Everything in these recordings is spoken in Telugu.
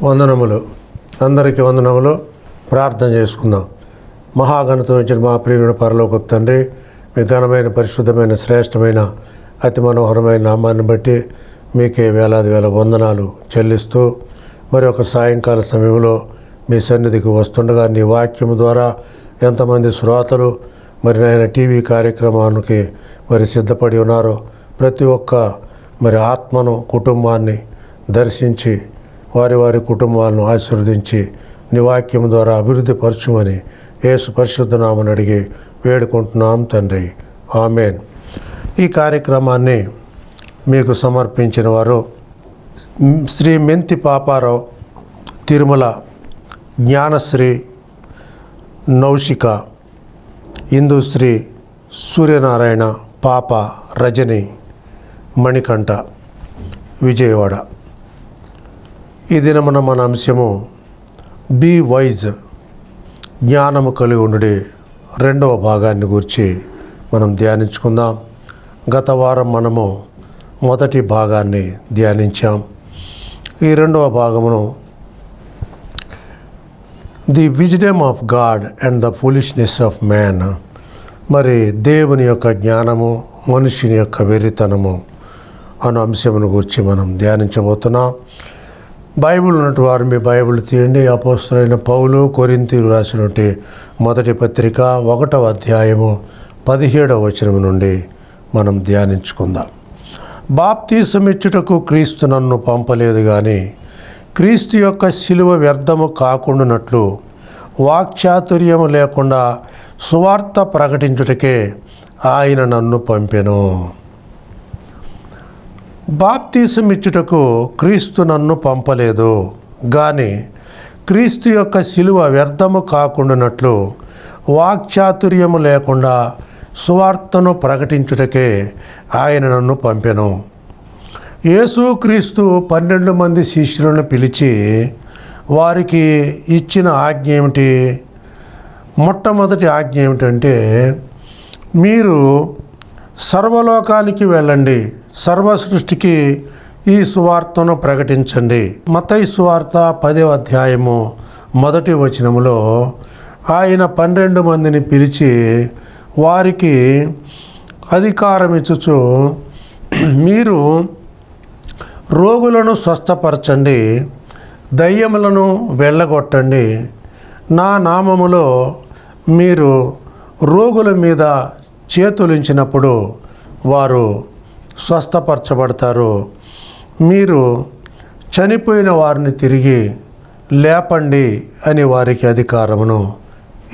వందనములు. అందరికీ వందనములు. ప్రార్థన చేసుకుందాం. మహాగణతం ఇచ్చిన మా ప్రియుని పరలోకపు తండ్రి, మీ ఘనమైన పరిశుద్ధమైన శ్రేష్టమైన అతి మనోహరమైన నామాన్ని బట్టి మీకే వేలాది వేల వందనాలు చెల్లిస్తూ మరి ఒక సాయంకాల సమయంలో మీ సన్నిధికి వస్తుండగా నీ వాక్యము ద్వారా ఎంతమంది శ్రోతలు మరి నాయన టీవీ కార్యక్రమానికి మరి సిద్ధపడి ఉన్నారో ప్రతి ఒక్క మరి ఆత్మను కుటుంబాన్ని దర్శించి వారి వారి కుటుంబాలను ఆశీర్వదించి నీ వాక్యం ద్వారా అభివృద్ధి పరచుమని యేసు పరిశుద్ధ నామమున అడిగి వేడుకుంటున్నాం తండ్రి. ఆమేన్. ఈ కార్యక్రమాన్ని మీకు సమర్పించిన వారు శ్రీ మెంతి పాపారావు, తిరుమల జ్ఞానశ్రీ, నౌషిక, ఇందుశ్రీ సూర్యనారాయణ, పాప రజని, మణికంఠ, విజయవాడ. ఈ దినమున మన అంశము బీ వైజ్, జ్ఞానము కలిగి ఉండుడి, రెండవ భాగాన్ని గురించి మనం ధ్యానించుకుందాం. గత వారం మనము మొదటి భాగాన్ని ధ్యానించాం. ఈ రెండవ భాగమును the wisdom of God and the foolishness of man, మరి దేవుని యొక్క జ్ఞానము, మనుషుని యొక్క వెర్రితనము అను అంశమును గురించి మనం ధ్యానించబోతున్నాం. బైబిల్ ఉన్నట్టు వారు మీ బైబిల్ తీయండి. అపోస్తలుడైన పౌలు కొరింథీయులకు రాసినటువంటి మొదటి పత్రిక 1వ అధ్యాయము 17వ వచనం నుండి మనం ధ్యానించుకుందాం. బాప్తీసమిచ్చుటకు క్రీస్తు నన్ను పంపలేదు కానీ క్రీస్తు యొక్క శిలువ వ్యర్థము కాకుండానట్లు వాక్చాతుర్యము లేకుండా సువార్త ప్రకటించుటకే ఆయన నన్ను పంపెను. బాప్తీసమిచ్చుటకు క్రీస్తు నన్ను పంపలేదు కానీ క్రీస్తు యొక్క శిలువ వ్యర్థము కాకుండానట్లు వాక్చాతుర్యము లేకుండా సువార్తను ప్రకటించుటకే ఆయన నన్ను పంపెను. యేసుక్రీస్తు 12 మంది శిష్యులను పిలిచి వారికి ఇచ్చిన ఆజ్ఞ ఏమిటి? మొట్టమొదటి ఆజ్ఞ ఏమిటంటే, మీరు సర్వలోకానికి వెళ్ళండి, సర్వ సృష్టికి ఈ సువార్తను ప్రకటించండి. మత్తయి సువార్త 10వ అధ్యాయము 1వ వచనములో ఆయన 12 మందిని పిలిచి వారికి అధికారం ఇచ్చుచు, మీరు రోగులను స్వస్థపరచండి, దయ్యములను వెళ్ళగొట్టండి, నా నామములో మీరు రోగుల మీద చేతులుంచినప్పుడు వారు స్వస్థపరచబడతారు, మీరు చనిపోయిన వారిని తిరిగి లేపండి అని వారికి అధికారమును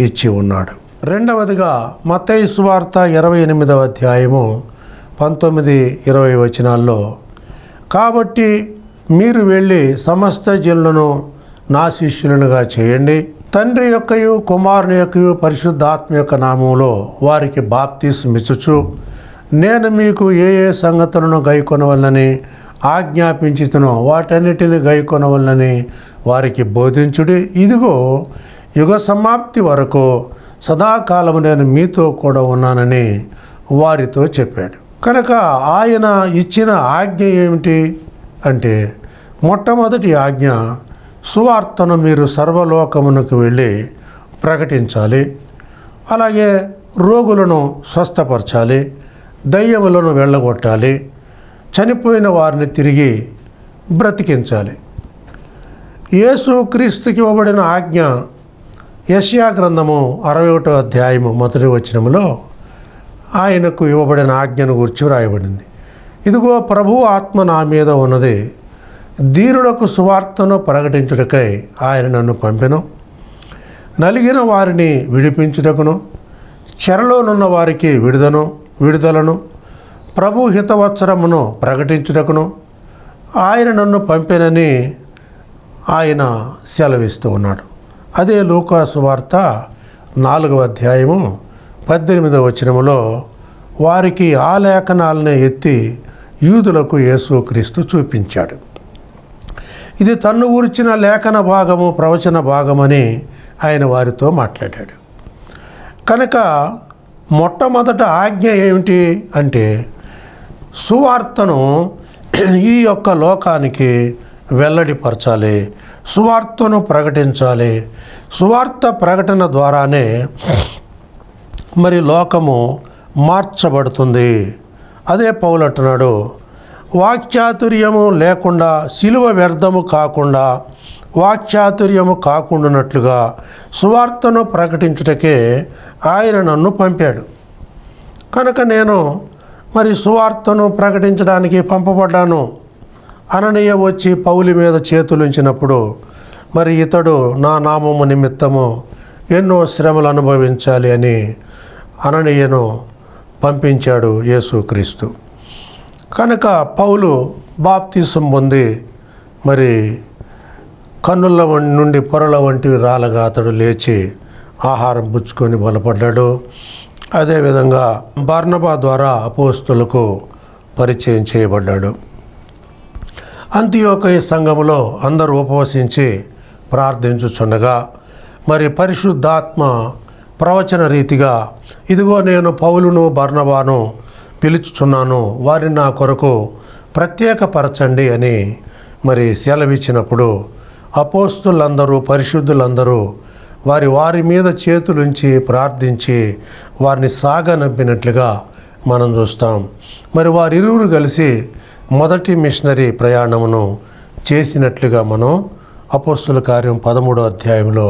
ఇచ్చి ఉన్నాడు. రెండవదిగా మత్తయి సువార్త 28వ అధ్యాయము 19-20 వచనాల్లో, కాబట్టి మీరు వెళ్ళి సమస్త జనులను నా శిష్యులుగా చేయండి, తండ్రి యొక్కయు కుమారుని యొక్కయు పరిశుద్ధాత్మ యొక్క నామములో వారికి బాప్తీసమిచ్చుచు నేను మీకు ఏ ఏ సంగతులను గైకొనవలనని ఆజ్ఞాపించుతునో వాటన్నిటిని గైకొనవలనని వారికి బోధించుడి. ఇదిగో యుగ సమాప్తి వరకు సదాకాలము నేను మీతో కూడా ఉన్నానని వారితో చెప్పాడు. కనుక ఆయన ఇచ్చిన ఆజ్ఞ ఏమిటి అంటే, మొట్టమొదటి ఆజ్ఞ సువార్తను మీరు సర్వలోకమునకు వెళ్ళి ప్రకటించాలి, అలాగే రోగులను స్వస్థపరచాలి, దయ్యములను వెళ్ళగొట్టాలి, చనిపోయిన వారిని తిరిగి బ్రతికించాలి. యేసుక్రీస్తుకి ఇవ్వబడిన ఆజ్ఞ యెషయా గ్రంథము 61వ అధ్యాయము 1వ వచనములో ఆయనకు ఇవ్వబడిన ఆజ్ఞను గురించి వ్రాయబడింది. ఇదిగో ప్రభువు ఆత్మ నా మీద ఉన్నది, దీనులకు సువార్తను ప్రకటించుటకై ఆయన నన్ను పంపెను, నలిగిన వారిని విడిపించుటకును, చెరలోనున్న వారికి విడుదలను, ప్రభు హితవత్సరమును ప్రకటించుటకును ఆయన నన్ను పంపెనని ఆయన సెలవిస్తూ ఉన్నాడు. అదే లూకా సువార్త 4వ అధ్యాయము 18వ వచనములో వారికి ఆ లేఖనాలనే ఎత్తి యూదులకు యేసుక్రీస్తు చూపించాడు. ఇది తన్ను గురించిన లేఖన భాగము, ప్రవచన భాగమని ఆయన వారితో మాట్లాడాడు. కనుక మొట్టమొదట ఆజ్ఞ ఏమిటి అంటే, సువార్తను ఈ యొక్క లోకానికి వెల్లడిపరచాలి, సువార్తను ప్రకటించాలి. సువార్త ప్రకటన ద్వారానే మరి లోకము మార్చబడుతుంది. అదే పౌలు అంటున్నాడు, వాక్చాతుర్యము లేకుండా, సిలువ వ్యర్థము కాకుండా, వాక్చాతుర్యము కాకుండానట్లుగా సువార్తను ప్రకటించుటకే ఆయన నన్ను పంపాడు. కనుక నేను మరి సువార్తను ప్రకటించడానికి పంపబడ్డాను. అననీయ వచ్చి పౌలు మీద చేతులుంచినప్పుడు మరి ఇతడు నా నామము నిమిత్తము ఎన్నో శ్రమలు అనుభవించాలి అని అననీయను పంపించాడు యేసుక్రీస్తు. కనుక పౌలు బాప్తిసం పొంది మరి కన్నుల నుండి పొరల వంటివి రాలగా అతడు లేచి ఆహారం పుచ్చుకొని బలపడ్డాడు. అదేవిధంగా బర్నబా ద్వారా అపోస్తులకు పరిచయం చేయబడ్డాడు. అంతియోకయ సంఘములో అందరూ ఉపవసించి ప్రార్థించుచుండగా మరి పరిశుద్ధాత్మ ప్రవచన రీతిగా, ఇదిగో నేను పౌలును బర్నబాను పిలుచుచున్నాను, వారిని నా కొరకు ప్రత్యేకపరచండి అని మరి సెలవిచ్చినప్పుడు అపోస్తులందరూ పరిశుద్ధులందరూ వారి మీద చేతులుంచి ప్రార్థించి వారిని సాగనంపినట్లుగా మనం చూస్తాం. మరి వారిరువురు కలిసి మొదటి మిషనరీ ప్రయాణమును చేసినట్లుగా మనం అపోస్తుల కార్యం 13వ అధ్యాయంలో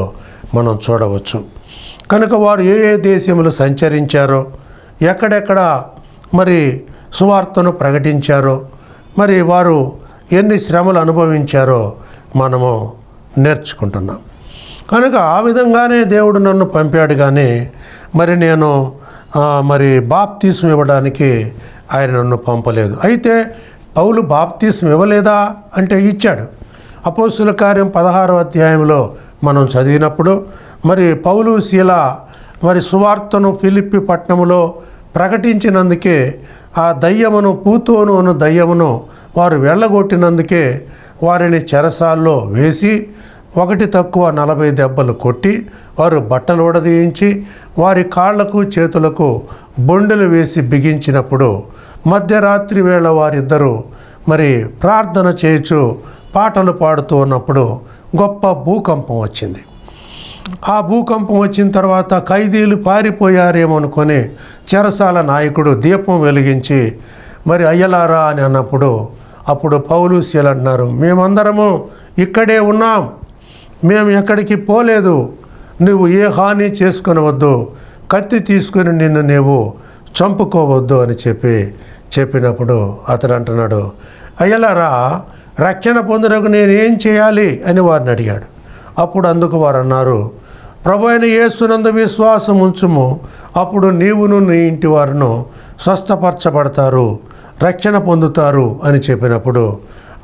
మనం చూడవచ్చు. కనుక వారు ఏ ఏ దేశములు సంచరించారో, ఎక్కడెక్కడ మరి సువార్తను ప్రకటించారో, మరి వారు ఎన్ని శ్రమలు అనుభవించారో మనము నేర్చుకుంటున్నాం. కనుక ఆ విధంగానే దేవుడు నన్ను పంపాడు. కానీ మరి నేను మరి బాప్తిస్మం ఇవ్వడానికి ఆయన నన్ను పంపలేదు. అయితే పౌలు బాప్తిస్మం ఇవ్వలేదా అంటే ఇచ్చాడు. అపోస్తుల కార్యం 16వ అధ్యాయంలో మనం చదివినప్పుడు మరి పౌలు శీల మరి సువార్తను ఫిలిప్పి పట్టణములో ప్రకటించినందుకే ఆ దయ్యమును, పూతోను అను దయ్యమును వారు వెళ్ళగొట్టినందుకే వారిని చెరసాల్లో వేసి 1 తక్కువ 40 దెబ్బలు కొట్టి వారు బట్టలు ఉడదీయించి వారి కాళ్లకు చేతులకు బొండెలు వేసి బిగించినప్పుడు మధ్యరాత్రి వేళ వారిద్దరూ మరి ప్రార్థన చేయుచు పాటలు పాడుతూ ఉన్నప్పుడు గొప్ప భూకంపం వచ్చింది. ఆ భూకంపం వచ్చిన తర్వాత ఖైదీలు పారిపోయారేమో అనుకొని చెరసాల నాయకుడు దీపం వెలిగించి మరి అయ్యలారా అని అన్నప్పుడు అప్పుడు పౌలు శీల అన్నారు, మేమందరము ఇక్కడే ఉన్నాం, మేము ఎక్కడికి పోలేదు, నువ్వు ఏ హాని చేసుకొనవద్దు, కత్తి తీసుకొని నిన్ను నీవు చంపుకోవద్దు అని చెప్పినప్పుడు అతడు అంటున్నాడు, అయ్యలారా రక్షణ పొందుటకు నేను ఏం చేయాలి అని వారిని అడిగాడు. అప్పుడు అందుకు వారు అన్నారు, ప్రభు అయిన యేసునందు విశ్వాసం ఉంచుము, అప్పుడు నీవును నీ ఇంటి వారును స్వస్థపరచబడతారు, రక్షణ పొందుతారు అని చెప్పినప్పుడు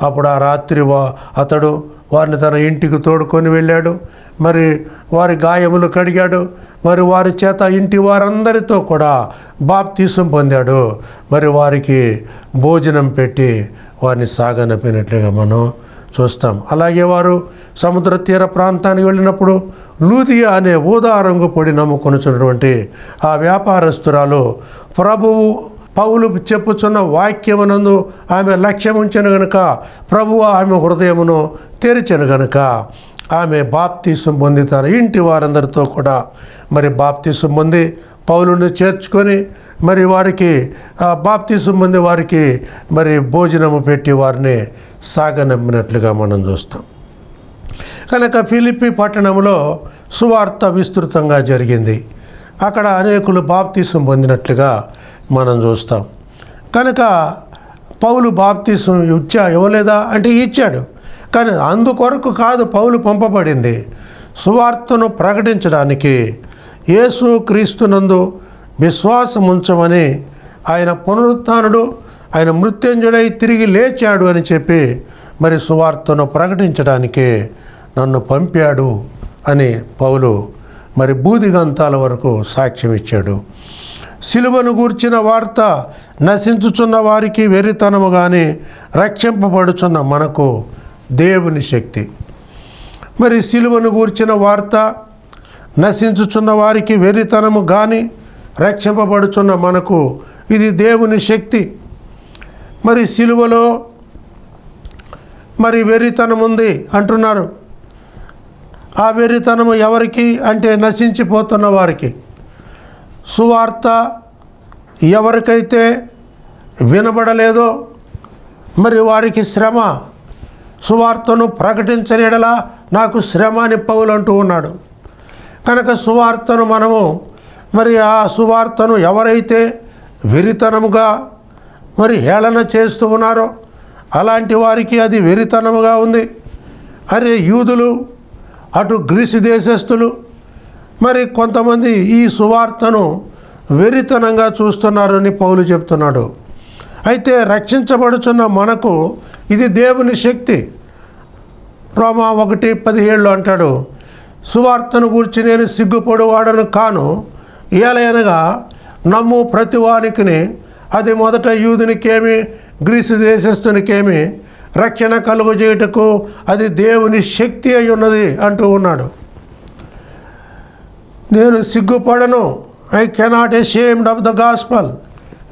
అప్పుడు ఆ రాత్రి అతడు వారిని తన ఇంటికి తోడుకొని వెళ్ళాడు. మరి వారి గాయములు కడిగాడు. మరి వారి చేత ఇంటి వారందరితో కూడా బాప్తిసం పొందాడు. మరి వారికి భోజనం పెట్టి వారిని సాగనంపినట్లుగా మనం చూస్తాం. అలాగే వారు సముద్ర తీర ప్రాంతానికి వెళ్ళినప్పుడు లూదియా అనే ఊదా రంగు పొడి నమ్ముకొనుచున్నటువంటి ఆ వ్యాపారస్తురాలు ప్రభువు పౌలు చెప్పుచున్న వాక్యమునందు ఆమె లక్ష్యం ఉంచెను గనుక ప్రభువు ఆమె హృదయమును తెరిచెను గనుక ఆమె బాప్తిసం పొంది తన ఇంటి వారందరితో కూడా మరి బాప్తిసం పొంది పౌలుని చేర్చుకొని మరి వారికి బాప్తిసం పొంది వారికి మరి భోజనము పెట్టి వారిని సాగనంపినట్లుగా మనం చూస్తాం. కనుక ఫిలిప్పి పట్టణంలో సువార్త విస్తృతంగా జరిగింది. అక్కడ అనేకులు బాప్తిసం పొందినట్లుగా మనం చూస్తాం. కనుక పౌలు బాప్తిసం ఇవ్వలేదా అంటే ఇచ్చాడు. కానీ అందుకొరకు కాదు పౌలు పంపబడింది, సువార్తను ప్రకటించడానికి, యేసు క్రీస్తునందు విశ్వాసం ఉంచమని, ఆయన పునరుత్థానుడు, ఆయన మృత్యుంజయుడై తిరిగి లేచాడు అని చెప్పి మరి సువార్తను ప్రకటించడానికే నన్ను పంపాడు అని పౌలు మరి బూదిగంతాల వరకు సాక్ష్యం ఇచ్చాడు. సిలువను గూర్చిన వార్త నశించుచున్న వారికి వెర్రితనము కానీ రక్షింపబడుచున్న మనకు దేవుని శక్తి. మరి సిలువను గూర్చిన వార్త నశించుచున్న వారికి వెర్రితనము కానీ రక్షింపబడుచున్న మనకు ఇది దేవుని శక్తి. మరి సిలువలో మరి వెర్రితనం ఉంది అంటున్నారు. ఆ వెర్రితనము ఎవరికి అంటే నశించిపోతున్న వారికి. సువార్త ఎవరికైతే వినబడలేదో మరి వారికి శ్రమ. సువార్తను ప్రకటించని యెడల నాకు శ్రమ అని పౌలు అంటూ ఉన్నాడు. కనుక సువార్తను మనము మరి ఆ సువార్తను ఎవరైతే వెరితనముగా మరి హేళన చేస్తూ ఉన్నారో అలాంటి వారికి అది వెరితనముగా ఉంది. అరే యూదులు, అటు గ్రీసు దేశస్థులు మరి కొంతమంది ఈ సువార్తను వెరితనంగా చూస్తున్నారని పౌలు చెప్తున్నాడు. అయితే రక్షించబడుచున్న మనకు ఇది దేవుని శక్తి. రోమా 1:17 అంటాడు, సువార్తను గూర్చి నేను సిగ్గుపడువాడను కాను, ఏలయనగా నమ్ము ప్రతివానికిని అది మొదట యూదునికేమి గ్రీసు దేశస్థునికేమి రక్షణ కలుగజేయుటకు అది దేవుని శక్తి అయి ఉన్నది అంటూ ఉన్నాడు. నేను సిగ్గుపడను, I cannot ashamed of the gospel.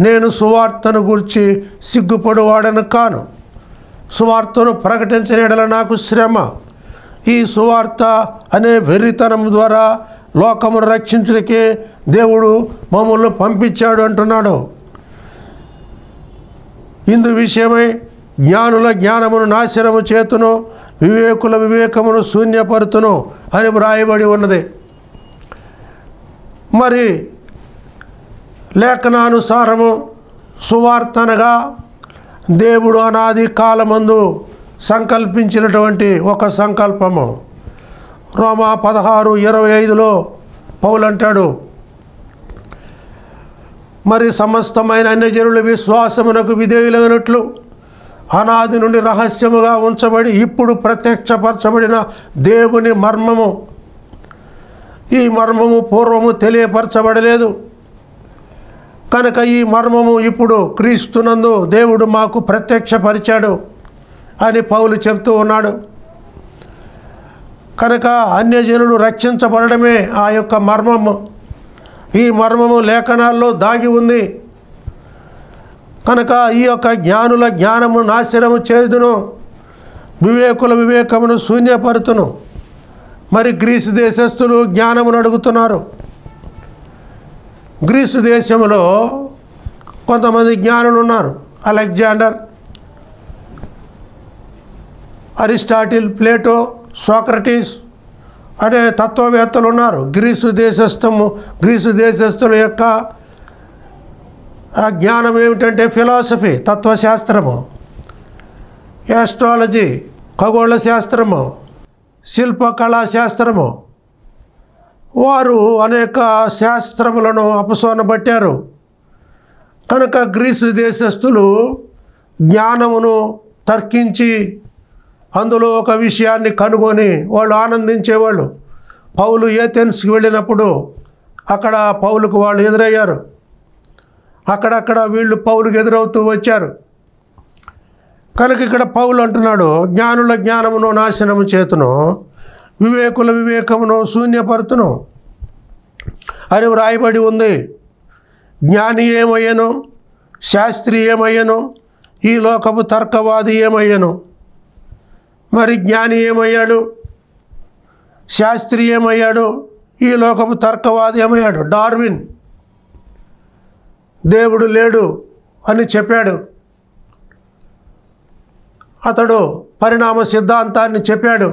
నేను సువార్తను గురించి సిగ్గుపడువాడను కాను. సువార్తను ప్రకటించని యెడల నాకు శ్రమ. ఈ సువార్త అనే వెర్రితనం ద్వారా లోకమును రక్షించడానికే దేవుడు మమ్మల్ని పంపించాడు అంటున్నాడు. ఇందు విషయమై జ్ఞానుల జ్ఞానమును నాశనము చేతును, వివేకుల వివేకమును శూన్యపరుతును అని వ్రాయబడి ఉన్నది. మరి లేఖనానుసారము సువార్తనగా దేవుడు అనాది కాలమందు సంకల్పించినటువంటి ఒక సంకల్పము. రోమా 16:25 పౌలు అంటాడు, మరి సమస్తమైన అన్యజనుల విశ్వాసమునకు విధేయులైనట్లు అనాది నుండి రహస్యముగా ఉంచబడి ఇప్పుడు ప్రత్యక్షపరచబడిన దేవుని మర్మము. ఈ మర్మము పూర్వము తెలియపరచబడలేదు కనుక ఈ మర్మము ఇప్పుడు క్రీస్తునందు దేవుడు మాకు ప్రత్యక్షపరిచాడు అని పౌలు చెప్తూ ఉన్నాడు. కనుక అన్యజనులు రక్షించబడమే ఆ యొక్క మర్మము. ఈ మర్మము లేఖనాల్లో దాగి ఉంది. కనుక ఈ యొక్క జ్ఞానుల జ్ఞానము నాశనము చేదును, వివేకుల వివేకమును శూన్యపరుతును. మరి గ్రీసు దేశస్థులు జ్ఞానమును అడుగుతున్నారు. గ్రీసు దేశంలో కొంతమంది జ్ఞానులు ఉన్నారు. అలెగ్జాండర్, అరిస్టాటిల్, ప్లేటో, సోక్రటీస్ అనే తత్వవేత్తలు ఉన్నారు. గ్రీసు దేశస్థుల యొక్క ఆ జ్ఞానం ఏమిటంటే ఫిలాసఫీ, తత్వశాస్త్రము, యాస్ట్రాలజీ, ఖగోళ శాస్త్రము, శిల్పకళా శాస్త్రము. వారు అనేక శాస్త్రములను అపసోనబట్టారు. కనుక గ్రీసు దేశస్థులు జ్ఞానమును తర్కించి అందులో ఒక విషయాన్ని కనుగొని వాళ్ళు ఆనందించేవాళ్ళు. పౌలు ఏథెన్స్కి వెళ్ళినప్పుడు అక్కడ పౌలుకు వాళ్ళు ఎదురయ్యారు. అక్కడక్కడ వీళ్ళు పౌలుకు ఎదురవుతూ వచ్చారు. కనుక ఇక్కడ పౌలు అంటున్నాడు, జ్ఞానుల జ్ఞానమును నాశనము చేతును, వివేకుల వివేకమును శూన్యపరుతును అని వ్రాయబడి ఉంది. జ్ఞాని ఏమయ్యను, శాస్త్రి ఏమయ్యను, ఈ లోకపు తర్కవాది ఏమయ్యను. మరి జ్ఞాని ఏమయ్యాడు, శాస్త్రి ఏమయ్యాడు, ఈ లోకపు తర్కవాది ఏమయ్యాడు. డార్విన్ దేవుడు లేడు అని చెప్పాడు. అతడు పరిణామ సిద్ధాంతాన్ని చెప్పాడు,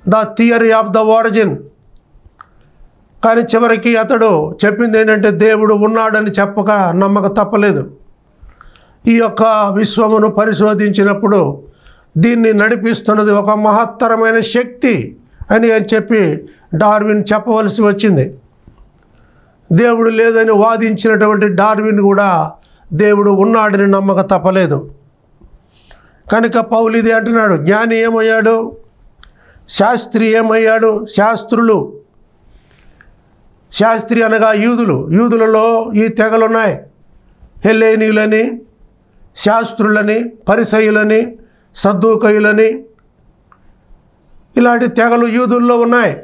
the theory of the origin. కానీ చివరికి అతడు చెప్పింది ఏంటంటే దేవుడు ఉన్నాడని చెప్పక నమ్మక తప్పలేదు. ఈ యొక్క విశ్వమును పరిశోధించినప్పుడు దీన్ని నడిపిస్తున్నది ఒక మహత్తరమైన శక్తి అని చెప్పి డార్విన్ చెప్పవలసి వచ్చింది. దేవుడు లేదని వాదించినటువంటి డార్విన్ కూడా దేవుడు ఉన్నాడని నమ్మక తప్పలేదు. కనుక పౌలు ఇది అంటున్నాడు, జ్ఞాని ఏమయ్యాడు, శాస్త్రి ఏమయ్యాడు. శాస్త్రులు, శాస్త్రి అనగా యూదులలో ఈ తెగలున్నాయి. హెల్లేనీయులని, శాస్త్రులని, పరిసయ్యులని, సద్దూకయులని, ఇలాంటి తెగలు యూదుల్లో ఉన్నాయి.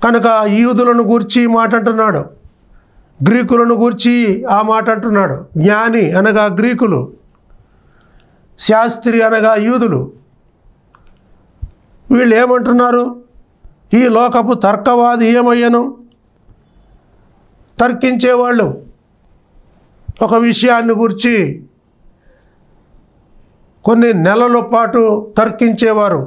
కనుక యూదులను గూర్చి మాట అంటున్నాడు, గ్రీకులను గూర్చి ఆ మాట అంటున్నాడు. జ్ఞాని అనగా గ్రీకులు, శాస్త్రి అనగా యూదులు. వీళ్ళు ఏమంటున్నారు? ఈ లోకపు తర్కవాది ఏమయ్యను? తర్కించేవాళ్ళు ఒక విషయాన్ని గురించి కొన్ని నెలల పాటు తర్కించేవారు.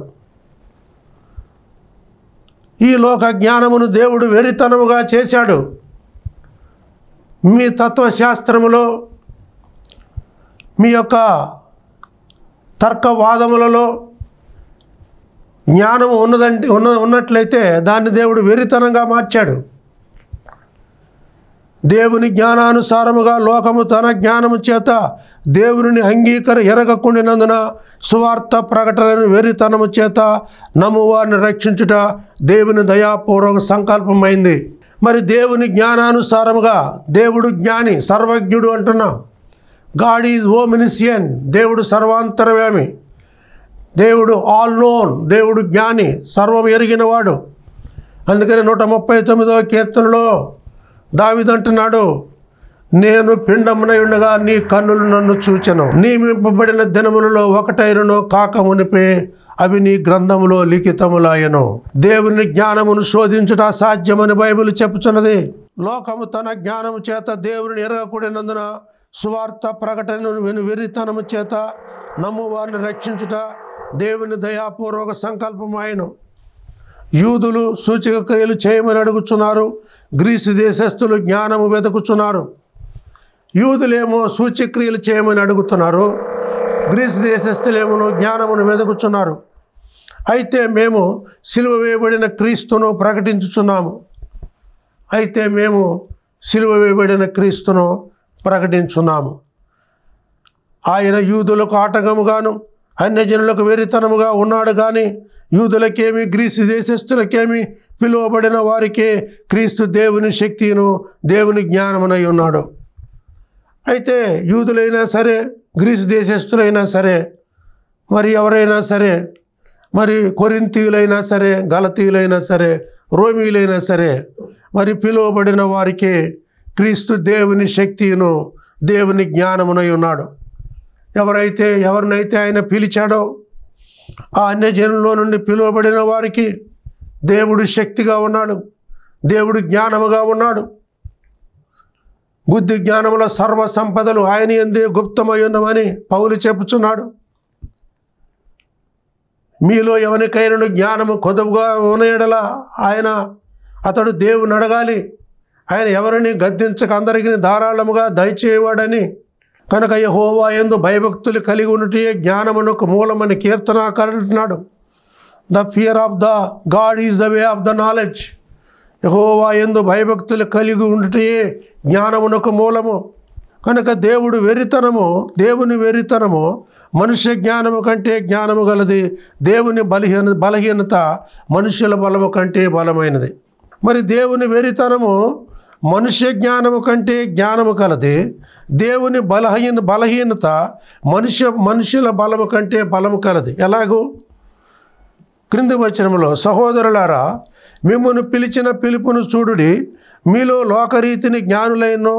ఈ లోక జ్ఞానమును దేవుడు వెరితనముగా చేశాడు. మీ తత్వశాస్త్రములో, మీ యొక్క తర్కవాదములలో జ్ఞానము ఉన్నట్లయితే దాన్ని దేవుడు వెరితనంగా మార్చాడు. దేవుని జ్ఞానానుసారముగా లోకము తన జ్ఞానము చేత దేవుని ఎరగకుండినందున సువార్త ప్రకటనను వెరితనము చేత నమ్మువారిని రక్షించుట దేవుని దయాపూర్వక సంకల్పమైంది. మరి దేవుని జ్ఞానానుసారముగా, దేవుడు జ్ఞాని, సర్వజ్ఞుడు అంటున్నాం. గాడ్ ఈజ్ ఓమినిసియన్, దేవుడు సర్వాంతర్యామి, దేవుడు ఆల్ నోన్, దేవుడు జ్ఞాని, సర్వం ఎరిగినవాడు. అందుకని 139వ కీర్తనలో దావీదు అంటున్నాడు, నేను పిండమునై ఉండగా నీ కన్నులు నన్ను చూచెను, నియమింపబడిన దినములలో ఒకటైనను కాక మునిపే అవి నీ గ్రంథములో లిఖితములాయను. దేవుని జ్ఞానమును శోధించుట అసాధ్యమని బైబిల్ చెప్పుచున్నది. లోకము తన జ్ఞానము చేత దేవుని ఎరగకూడినందున సువార్త ప్రకటనను వెరితనము చేత నమ్మువారిని రక్షించుట దేవుని దయాపూర్వక సంకల్పమాయను. యూదులు సూచక క్రియలు చేయమని అడుగుచున్నారు, గ్రీసు దేశస్థులు జ్ఞానము వెతుకుచున్నారు. యూదులేమో సూచక్రియలు చేయమని అడుగుతున్నారు, గ్రీసు దేశస్థులేమో జ్ఞానమును వెతుకుచున్నారు. అయితే మేము సిలువ వేయబడిన క్రీస్తును ప్రకటించుచున్నాము. ఆయన యూదులకు ఆటంకముగాను అన్యజనులకు వెరితనముగా ఉన్నాడు కానీ యూదులకేమి గ్రీసు దేశస్థులకేమి పిలువబడిన వారికే క్రీస్తు దేవుని శక్తిను దేవుని జ్ఞానమునై ఉన్నాడు. అయితే యూదులైనా సరే, గ్రీసు దేశస్థులైనా సరే, మరి ఎవరైనా సరే, మరి కొరింథీయులైనా సరే, గలతీయులైనా సరే, రోమీయులైనా సరే, మరి పిలువబడిన వారికే క్రీస్తు దేవుని శక్తిను దేవుని జ్ఞానమునై ఉన్నాడు. ఎవరినైతే ఆయన పిలిచాడో ఆ అన్యజనుల్లో నుండి పిలువబడిన వారికి దేవుడు శక్తిగా ఉన్నాడు, దేవుడు జ్ఞానముగా ఉన్నాడు. బుద్ధి జ్ఞానముల సర్వ సంపదలు ఆయన యందే గుప్తమై ఉన్నవని పౌలు చెప్పుచున్నాడు. మీలో ఎవరికైనా జ్ఞానము కొదువుగా ఉన్న యెడల అతడు దేవుని అడగాలి. ఆయన ఎవరిని గద్దించక అందరికీ ధారాళముగా దయచేయవాడని. కనుక యెహోవా యందు భయభక్తులు కలిగి ఉండుటే జ్ఞానమునకు మూలమని కీర్తనాకారుడు అంటున్నాడు. The fear of the God is the way of the knowledge. Jehovah యందు భయభక్తులు కలిగి ఉండుటే జ్ఞానమునకు మూలము. కనుక దేవుని వెరితనము మనుష్య జ్ఞానము కంటే జ్ఞానము గలది, దేవుని బలహీనత మనుష్యుల బలము కంటే బలమైనది. మరి దేవుని వెరితనము మనుష్య జ్ఞానము కంటే జ్ఞానము కలది, దేవుని బలహీనత మనుష్యుల బలము కంటే బలము కలది. ఎలాగూ? క్రింది వచనములో, సహోదరులారా మిమ్మును పిలిచిన పిలుపును చూడుడి, మీలో లోకరీతిని జ్ఞానులైనను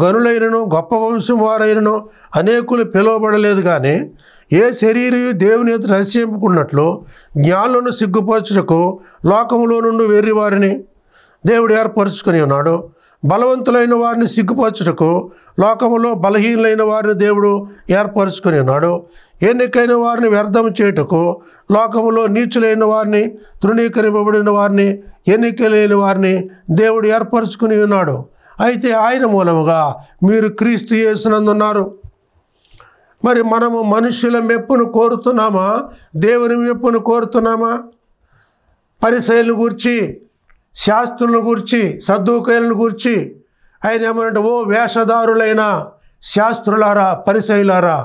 గనులైనను గొప్ప వంశం వారైనను అనేకులు పిలువబడలేదు కానీ ఏ శరీరయు దేవుని ఎదుట రహస్యంపుకున్నట్లు జ్ఞానులను సిగ్గుపరచుటకు లోకములో నుండి వెర్రి వారిని దేవుడు ఏర్పరచుకొని ఉన్నాడు. బలవంతులైన వారిని సిగ్గుపరచుటకు లోకములో బలహీనులైన వారిని దేవుడు ఏర్పరచుకొని ఉన్నాడు. ఎన్నికైన వారిని వ్యర్థం చేయుటకు లోకములో నీచులైన వారిని, తృణీకరింపబడిన వారిని, ఎన్నిక లేని వారిని దేవుడు ఏర్పరచుకుని ఉన్నాడు. అయితే ఆయన మూలముగా మీరు క్రీస్తు యేసునందున్నారు. మరి మనము మనుష్యుల మెప్పును కోరుతున్నామా, దేవుని మెప్పును కోరుతున్నామా? పరిసయ్యులను గూర్చి, శాస్త్రులను గూర్చి, సద్దూకయ్యులను గూర్చి ఆయన ఏమనంటే, ఓ వేషధారులైన శాస్త్రులారా, పరిసయ్యులారా,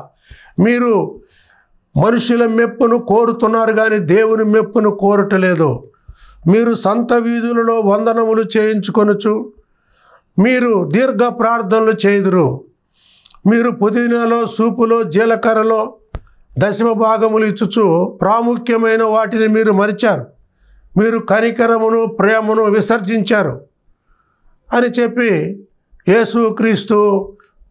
మీరు మనుషుల మెప్పును కోరుతున్నారు కానీ దేవుని మెప్పును కోరటలేదు. మీరు సంత వీధులలో వందనములు చేయించుకొనుచు మీరు దీర్ఘ ప్రార్థనలు చేయుదురు. మీరు పుదీనాలో, సూపులో, జీలకర్రలో దశమ భాగములు ఇచ్చుచు ప్రాముఖ్యమైన వాటిని మీరు మరిచారు. మీరు కనికరమును ప్రేమను విసర్జించారు అని చెప్పి యేసుక్రీస్తు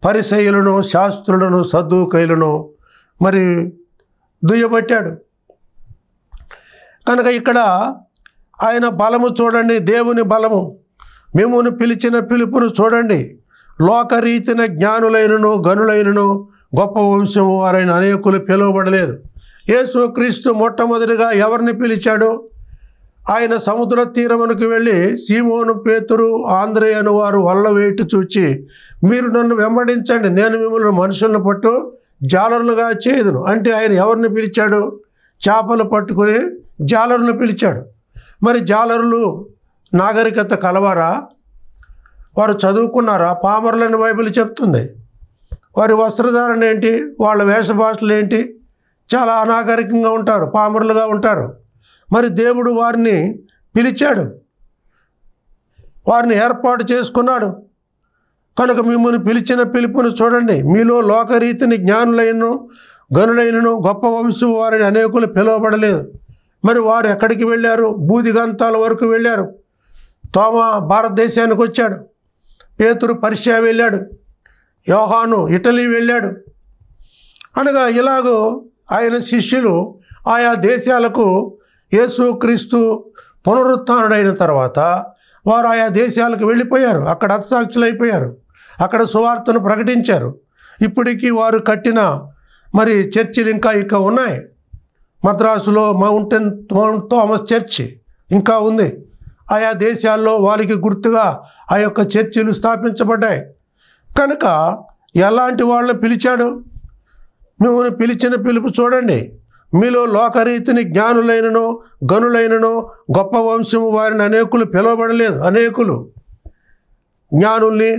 పరిసయ్యులను, శాస్త్రులను, సద్దూకయ్యులను మరి దుయ్యబట్టాడు. కనుక ఇక్కడ ఆయన బలము చూడండి, దేవుని బలము. మిమ్మును పిలిచిన పిలుపును చూడండి. లోకరీతిన జ్ఞానులైనను గనులైనను గొప్ప వంశము వారైన అనేకులు పిలువబడలేదు. యేసుక్రీస్తు మొట్టమొదటిగా ఎవరిని పిలిచాడు? ఆయన సముద్ర తీరమునకు వెళ్ళి సీమోను, పేతురు, ఆంద్రేయ అను వారు వల్ల వేటు చూచి, మీరు నన్ను వెంబడించండి, నేను మిమ్మల్ని మనుషులను పట్టు జాలరులుగా చేయదును. అంటే ఆయన ఎవరిని పిలిచాడు? చేపలు పట్టుకుని జాలరులను పిలిచాడు. మరి జాలరులు నాగరికత కలవారా? వారు చదువుకున్నారా? పామరులని బైబిల్ చెప్తుంది. వారి వస్త్రధారణ ఏంటి? వాళ్ళ వేషభాషలు ఏంటి? చాలా అనాగరికంగా ఉంటారు, పామరులుగా ఉంటారు. మరి దేవుడు వారిని పిలిచాడు, వారిని ఏర్పాటు చేసుకున్నాడు. కనుక మిమ్మల్ని పిలిచిన పిలుపును చూడండి. మీలో లోకరీతిని జ్ఞానులైనను గనులైనను గొప్ప వంశం వారిని అనేకులు పిలువబడలేదు. మరి వారు ఎక్కడికి వెళ్ళారు? బూదిగంతాల వరకు వెళ్ళారు. తోమా భారతదేశానికి వచ్చాడు, పేతురు పర్షియా వెళ్ళాడు, యోహాను ఇటలీ వెళ్ళాడు. అనగా ఇలాగూ ఆయన శిష్యులు ఆయా దేశాలకు యేసుక్రీస్తు పునరుత్థానుడైన తర్వాత వారు ఆయా దేశాలకు వెళ్ళిపోయారు. అక్కడ హతసాక్షులైపోయారు, అక్కడ సువార్తను ప్రకటించారు. ఇప్పటికీ వారు కట్టిన మరి చర్చిలు ఇంకా ఉన్నాయి. మద్రాసులో మౌంట్ థామస్ చర్చి ఇంకా ఉంది. ఆయా దేశాల్లో వారికి గుర్తుగా ఆ యొక్క చర్చిలు స్థాపించబడ్డాయి. కనుక ఎలాంటి వాళ్ళని పిలిచాడు? మిమ్మల్ని పిలిచిన పిలుపు చూడండి. మీలో లోకరీతిని జ్ఞానులైనను గనులైనను గొప్ప వంశము వారిని అనేకులు పిలువబడలేదు. అనేకులు జ్ఞానుల్ని,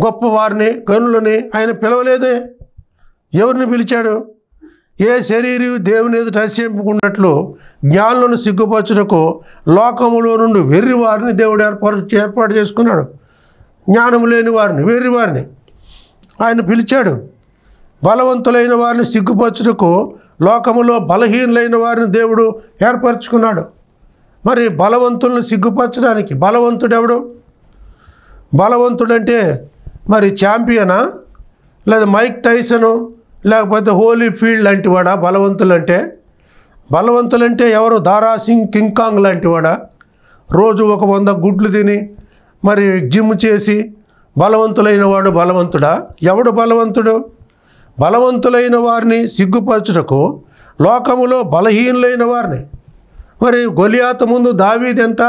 గొప్పవారిని, గనులని ఆయన పిలవలేదే. ఎవరిని పిలిచాడు? ఏ శరీరం దేవుని ఎదుట అసహ్యింపుకున్నట్లు జ్ఞానులను సిగ్గుపరచుటకు లోకములో నుండి వెర్రి వారిని దేవుడు ఏర్పాటు చేసుకున్నాడు. జ్ఞానము లేని వారిని, వెర్రి వారిని ఆయన పిలిచాడు. బలవంతులైన వారిని సిగ్గుపరచుటకు లోకములో బలహీనులైన వారిని దేవుడు ఏర్పరచుకున్నాడు. మరి బలవంతులను సిగ్గుపరచడానికి బలవంతుడెవడు? బలవంతుడంటే మరి ఛాంపియనా, లేదా మైక్ టైసను, లేకపోతే హోలీ ఫీల్డ్ లాంటి వాడా? బలవంతులంటే ఎవరు? దారాసింగ్, కింగ్కాంగ్ లాంటి వాడా? రోజు 100 గుడ్లు తిని మరి జిమ్ చేసి బలవంతులైన వాడు బలవంతుడా? ఎవడు బలవంతుడు? బలవంతులైన వారిని సిగ్గుపరచుటకు లోకములో బలహీనులైన వారిని. మరి గొలియాతు ముందు దావీదు ఎంత?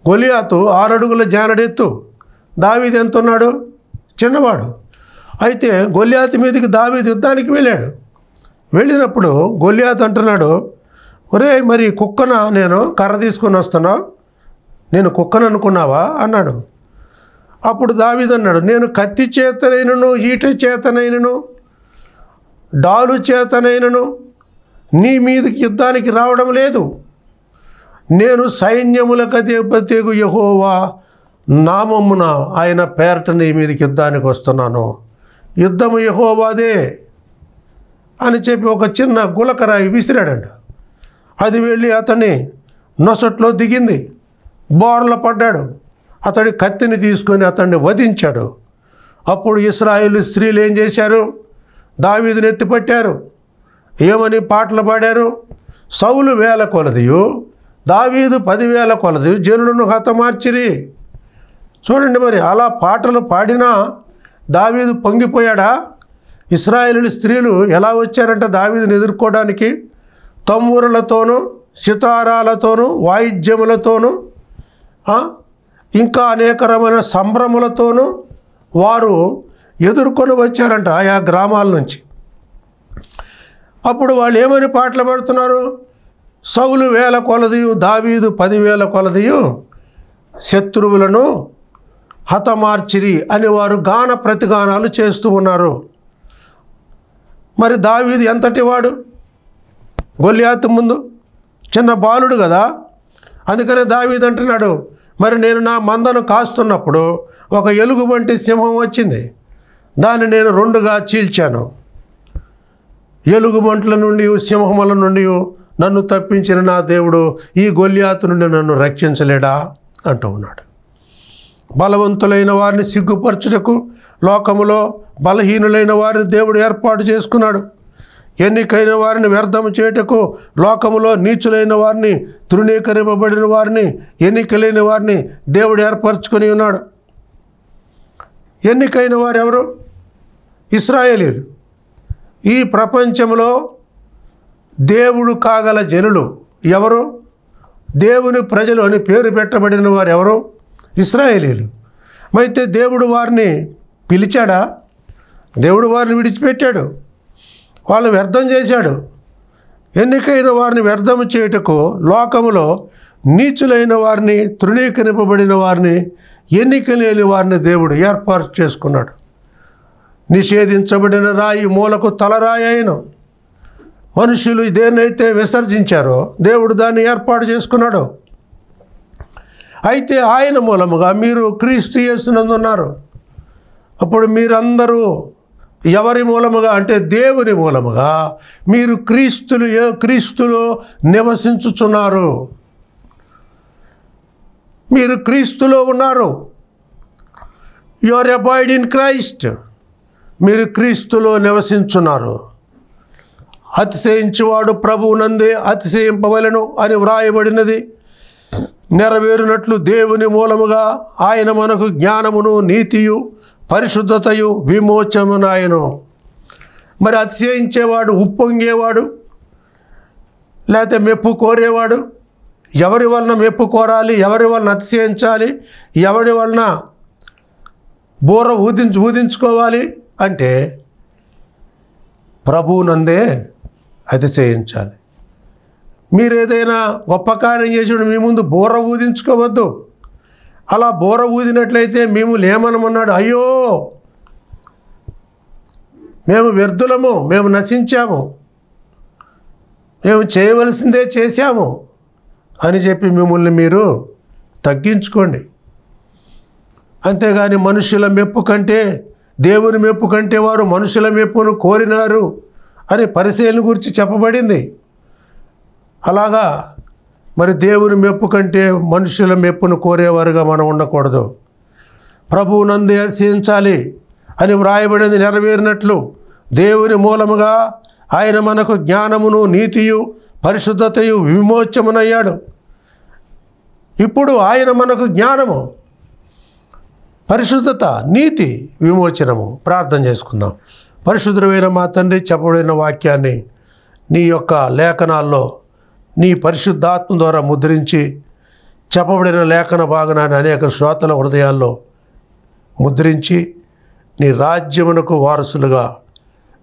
గొలియాతు 6 అడుగుల జానడెత్తు. దావీదు ఎంత ఉన్నాడు? చిన్నవాడు. అయితే గొలియాతు మీదకి దావీదు యుద్ధానికి వెళ్ళాడు. వెళ్ళినప్పుడు గొలియాతు అంటున్నాడు, ఒరే మరి కుక్కన నేను కర్ర తీసుకొని వస్తున్నావు, నేను కుక్కను అనుకున్నావా అన్నాడు. అప్పుడు దావీదు అన్నాడు, నేను కత్తి చేతనైనను ఈట చేతనైనను డాలు చేతనైనను నీ మీదకి యుద్ధానికి రావడం లేదు. నేను సైన్యములకు అధిపతియగు యెహోవా నామమున ఆయన పేరట నీ మీదకి యుద్ధానికి వస్తున్నాను, యుద్ధము యెహోవాదే అని చెప్పి ఒక చిన్న గులకరాయి విసిరాడంట. అది వెళ్ళి అతన్ని నొసట్లో దిగింది, బోర్ల పడ్డాడు. అతడి కత్తిని తీసుకొని అతన్ని వధించాడు. అప్పుడు ఇశ్రాయేలు స్త్రీలు ఏం చేశారు? దావీదుని ఎత్తిపట్టారు. ఏమని పాటలు పాడారు? సౌలు 1000 కొలదియు, దావీదు 10,000 కొలదియు జనులను హతమార్చిరి. చూడండి, మరి అలా పాటలు పాడినా దావీదు పొంగిపోయాడా? ఇశ్రాయేలు స్త్రీలు ఎలా వచ్చారంటే దావీదుని ఎదుర్కోవడానికి తమ్మురులతోనూ సితారాలతోనూ వాయిద్యములతోనూ ఇంకా అనేక రకమైన సంభ్రములతోనూ వారు ఎదుర్కొని వచ్చారంట ఆయా గ్రామాల నుంచి. అప్పుడు వాళ్ళు ఏమని పాటలు పాడుతున్నారు? సౌలు 1000 కొలదియు, దావీదు 10,000 కొలదియు శత్రువులను హతమార్చిరి అని వారు గాన ప్రతిగానాలు చేస్తూ ఉన్నారు. మరి దావీదు ఎంతటి వాడు? గొలియాతు ముందు చిన్న బాలుడు కదా. అందుకనే దావీదు అంటున్నాడు, మరి నేను నా మందను కాస్తున్నప్పుడు ఒక ఎలుగు వంటి సింహం వచ్చింది, దాన్ని నేను 2గా చీల్చాను. ఎలుగుబంట్ల నుండి సింహముల నుండి నన్ను తప్పించిన నా దేవుడు ఈ గొలియాతు నుండి నన్ను రక్షించలేడా అంటూ ఉన్నాడు. బలవంతులైన వారిని సిగ్గుపరచుటకు లోకములో బలహీనులైన వారిని దేవుడు ఏర్పాటు చేసుకున్నాడు. ఎన్నికైన వారిని వ్యర్థము చేయుటకు లోకములో నీచులైన వారిని, తృణీకరింపబడిన వారిని, ఎన్నికలేని వారిని దేవుడు ఏర్పరచుకొని ఉన్నాడు. ఎన్నికైన వారు ఎవరు? ఇశ్రాయేలీయులు. ఈ ప్రపంచంలో దేవుడు కాగల జనులు ఎవరు? దేవుని ప్రజలు అని పేరు పెట్టబడిన వారు ఎవరు? ఇశ్రాయేలీయులు. అయితే దేవుడు వారిని పిలిచాడా? దేవుడు వారిని విడిచిపెట్టాడు, వాళ్ళు వ్యర్థం చేశాడు. ఎన్నికైన వారిని వ్యర్థము చేయుటకు లోకములో నీచులైన వారిని, తృణీకరింపబడిన వారిని, ఎన్నిక లేని వారిని దేవుడు ఏర్పాటు చేసుకున్నాడు. నిషేధించబడిన రాయి మూలకు తలరాయి అయిన మనుషులు దేన్నైతే విసర్జించారో దేవుడు దాన్ని ఏర్పాటు చేసుకున్నాడు. అయితే ఆయన మూలముగా మీరు క్రీస్తు యేసునందు ఉన్నారు. అప్పుడు మీరందరూ ఎవరి మూలముగా అంటే దేవుని మూలముగా మీరు క్రీస్తులో నివసించుచున్నారు. మీరు క్రీస్తులో ఉన్నారు. You are abide in Christ. మీరు క్రీస్తులో నివసించున్నారు. అతిశయించువాడు ప్రభువునందే అతిశయింపవలెను అని వ్రాయబడినది నెరవేరునట్లు దేవుని మూలముగా ఆయన మనకు జ్ఞానమును, నీతియు, పరిశుద్ధతయు, విమోచమునాయను. మరి అతిశయించేవాడు, ఉప్పొంగేవాడు, లేకపోతే మెప్పు కోరేవాడు ఎవరి వలన మెప్పు కోరాలి, ఎవరి వలన అతిశయించాలి, ఎవరి వలన బోర ఊదించుకోవాలి అంటే ప్రభువునందే అతిశయించాలి. మీరు ఏదైనా గొప్ప కార్యం చేసి మీ ముందు బోర ఊదించుకోవద్దు. అలా బోర ఊదినట్లయితే మేము లేమనమన్నాడు. అయ్యో మేము వ్యర్థులము, మేము నశించాము, మేము చేయవలసిందే చేశాము అని చెప్పి మిమ్మల్ని మీరు తగ్గించుకోండి. అంతేగాని మనుషుల మెప్పు కంటే దేవుని మెప్పు కంటే వారు మనుషుల మెప్పును కోరినారు అని పరిశీలన గురించి చెప్పబడింది. అలాగా మరి దేవుని మెప్పు కంటే మనుషుల మెప్పును కోరేవారుగా మనం ఉండకూడదు. ప్రభువునందే అతిశయించాలి అని వ్రాయబడింది నెరవేరినట్లు దేవుని మూలముగా ఆయన మనకు జ్ఞానమును, నీతియు, పరిశుద్ధతయు, విమోచమునయ్యాడు. ఇప్పుడు ఆయన మనకు జ్ఞానము, పరిశుద్ధత, నీతి, విమోచనము. ప్రార్థన చేసుకుందాం. పరిశుద్ధమైన మా తండ్రి, చెప్పబడిన వాక్యాన్ని నీ యొక్క లేఖనాల్లో నీ పరిశుద్ధాత్మ ద్వారా ముద్రించి చెప్పబడిన లేఖన భాగనాన్ని అనేక శ్రోతల హృదయాల్లో ముద్రించి నీ రాజ్యమునకు వారసులుగా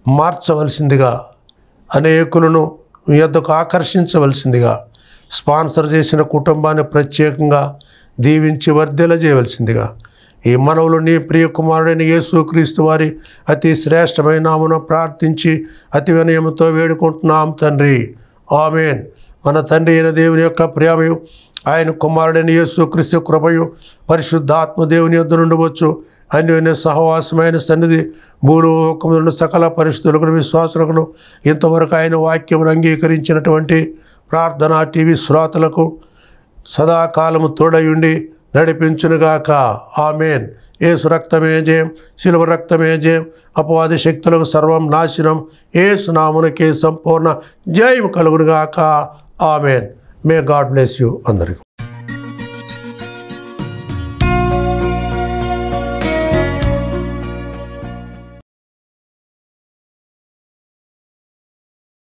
మార్చవలసిందిగా, అనేకులను మీ యొద్దకు ఆకర్షించవలసిందిగా, స్పాన్సర్ చేసిన కుటుంబాన్ని ప్రత్యేకంగా దీవించి వర్ధిల్లజేయవలసిందిగా ఈ మనవులు నీ ప్రియ కుమారుడైన యేసుక్రీస్తు వారి అతి శ్రేష్టమైన నామమున ప్రార్థించి అతి వినయముతో వేడుకుంటున్నాం తండ్రి. ఆమేన్. మన తండ్రి అయిన దేవుని యొక్క ప్రేమయు, ఆయన కుమారుడైన యేసుక్రీస్తు కృపయు, పరిశుద్ధాత్మ దేవుని యొద్ద నుండవచ్చు అన్యోన్య సహవాసమైన సన్నిధి భూలోకములను సకల పరిస్థితులకు, విశ్వాసులకు, ఇంతవరకు ఆయన వాక్యమును అంగీకరించినటువంటి ప్రార్థనా టీవీ శ్రోతలకు సదాకాలము తోడయుండి నడిపించునుగాక. ఆమేన్. యేసు రక్తమే జయం, శిలువ రక్తమే జయం, అపవాది శక్తులకు సర్వం నాశనం. యేసు నామమునకే సంపూర్ణ జయం కలుగునుగాక. ఆమేన్. మే గాడ్ బ్లెస్ యూ అందరికీ.